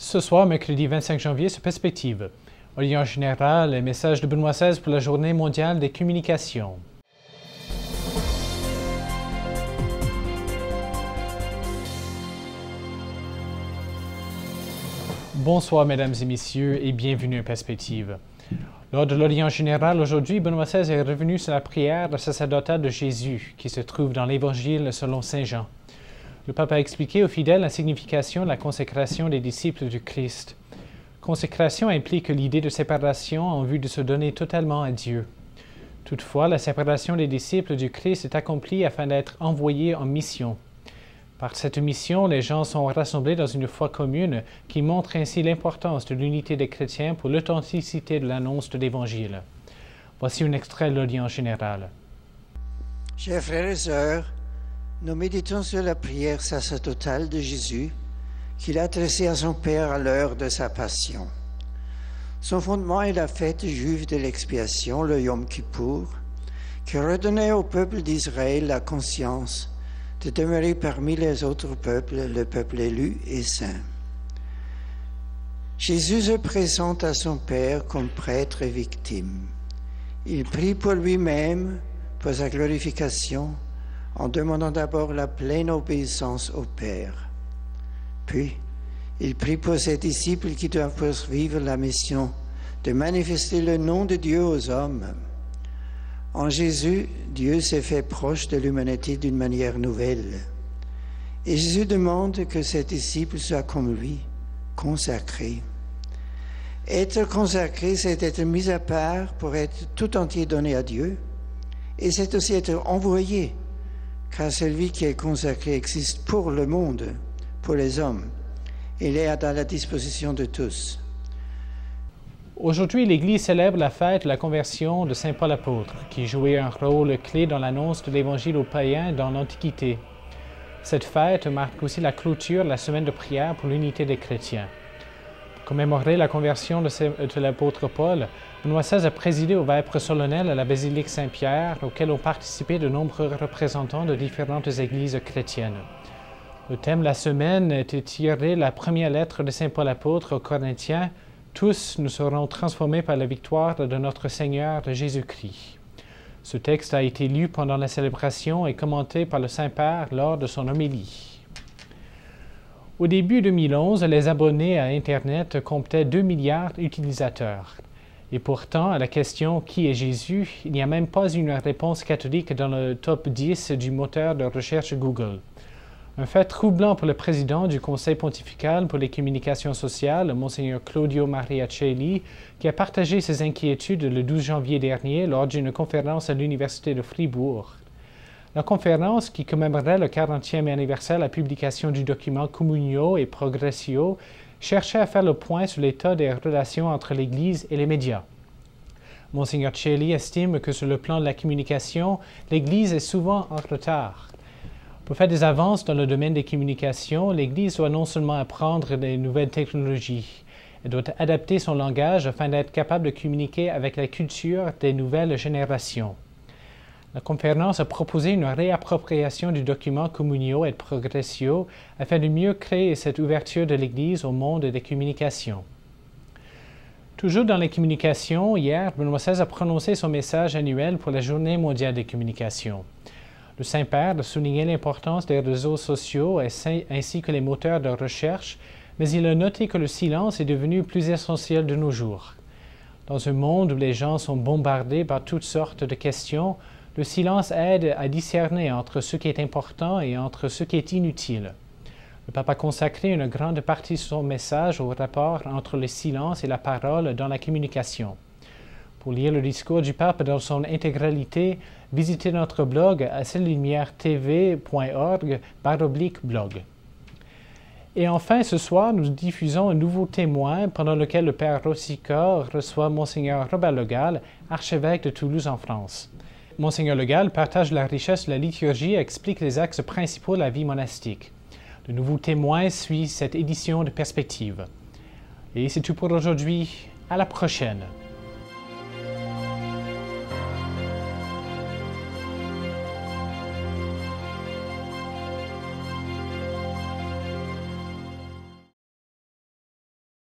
Ce soir, mercredi 25 janvier, sur Perspective. Audience générale et message de Benoît XVI pour la Journée mondiale des communications. Bonsoir, mesdames et messieurs, et bienvenue à Perspective. Lors de l'audience générale aujourd'hui, Benoît XVI est revenu sur la prière sacerdotale de Jésus, qui se trouve dans l'Évangile selon saint Jean. Le pape a expliqué aux fidèles la signification de la consécration des disciples du Christ. Consécration implique l'idée de séparation en vue de se donner totalement à Dieu. Toutefois, la séparation des disciples du Christ est accomplie afin d'être envoyés en mission. Par cette mission, les gens sont rassemblés dans une foi commune qui montre ainsi l'importance de l'unité des chrétiens pour l'authenticité de l'annonce de l'Évangile. Voici un extrait de l'audience générale. Chers frères et sœurs, nous méditons sur la prière sacerdotale de Jésus qu'il a adressée à son Père à l'heure de sa passion. Son fondement est la fête juive de l'expiation, le Yom Kippour, qui redonnait au peuple d'Israël la conscience de demeurer parmi les autres peuples, le peuple élu et saint. Jésus se présente à son Père comme prêtre et victime. Il prie pour lui-même, pour sa glorification, en demandant d'abord la pleine obéissance au Père. Puis, il prie pour ses disciples qui doivent poursuivre la mission de manifester le nom de Dieu aux hommes. En Jésus, Dieu s'est fait proche de l'humanité d'une manière nouvelle. Et Jésus demande que ses disciples soient comme lui, consacrés. Être consacré, c'est être mis à part pour être tout entier donné à Dieu. Et c'est aussi être envoyé, car celui qui est consacré existe pour le monde, pour les hommes. Il est à la disposition de tous. Aujourd'hui, l'Église célèbre la fête de la conversion de saint Paul apôtre, qui jouait un rôle clé dans l'annonce de l'Évangile aux païens dans l'Antiquité. Cette fête marque aussi la clôture de la semaine de prière pour l'unité des chrétiens. Pour commémorer la conversion de l'apôtre Paul, Benoît XVI a présidé au vêpres solennel à la basilique Saint-Pierre, auquel ont participé de nombreux représentants de différentes églises chrétiennes. Le thème de la semaine était tiré de la première lettre de saint Paul apôtre aux Corinthiens. Tous nous serons transformés par la victoire de notre Seigneur Jésus-Christ. Ce texte a été lu pendant la célébration et commenté par le Saint-Père lors de son homélie. Au début 2011, les abonnés à Internet comptaient 2 milliards d'utilisateurs. Et pourtant, à la question « Qui est Jésus ?», il n'y a même pas une réponse catholique dans le top 10 du moteur de recherche Google. Un fait troublant pour le président du Conseil pontifical pour les communications sociales, Monseigneur Claudio Maria Celli, qui a partagé ses inquiétudes le 12 janvier dernier lors d'une conférence à l'Université de Fribourg. La conférence, qui commémorait le 40e anniversaire de la publication du document Communio et Progressio, cherchait à faire le point sur l'état des relations entre l'Église et les médias. Monseigneur Celli estime que sur le plan de la communication, l'Église est souvent en retard. Pour faire des avances dans le domaine des communications, l'Église doit non seulement apprendre des nouvelles technologies, elle doit adapter son langage afin d'être capable de communiquer avec la culture des nouvelles générations. La conférence a proposé une réappropriation du document Communio et Progressio afin de mieux créer cette ouverture de l'Église au monde des communications. Toujours dans les communications, hier, Benoît XVI a prononcé son message annuel pour la Journée mondiale des communications. Le Saint-Père a souligné l'importance des réseaux sociaux ainsi que les moteurs de recherche, mais il a noté que le silence est devenu plus essentiel de nos jours. Dans un monde où les gens sont bombardés par toutes sortes de questions, le silence aide à discerner entre ce qui est important et entre ce qui est inutile. Le pape a consacré une grande partie de son message au rapport entre le silence et la parole dans la communication. Pour lire le discours du pape dans son intégralité, visitez notre blog à cellumièretv.org/blog. Et enfin, ce soir, nous diffusons un nouveau témoin pendant lequel le Père Rossica reçoit Monseigneur Robert Le Gall, archevêque de Toulouse en France. Monseigneur Le Gall partage la richesse de la liturgie et explique les axes principaux de la vie monastique. Le nouveau témoin suit cette édition de Perspective. Et c'est tout pour aujourd'hui. À la prochaine!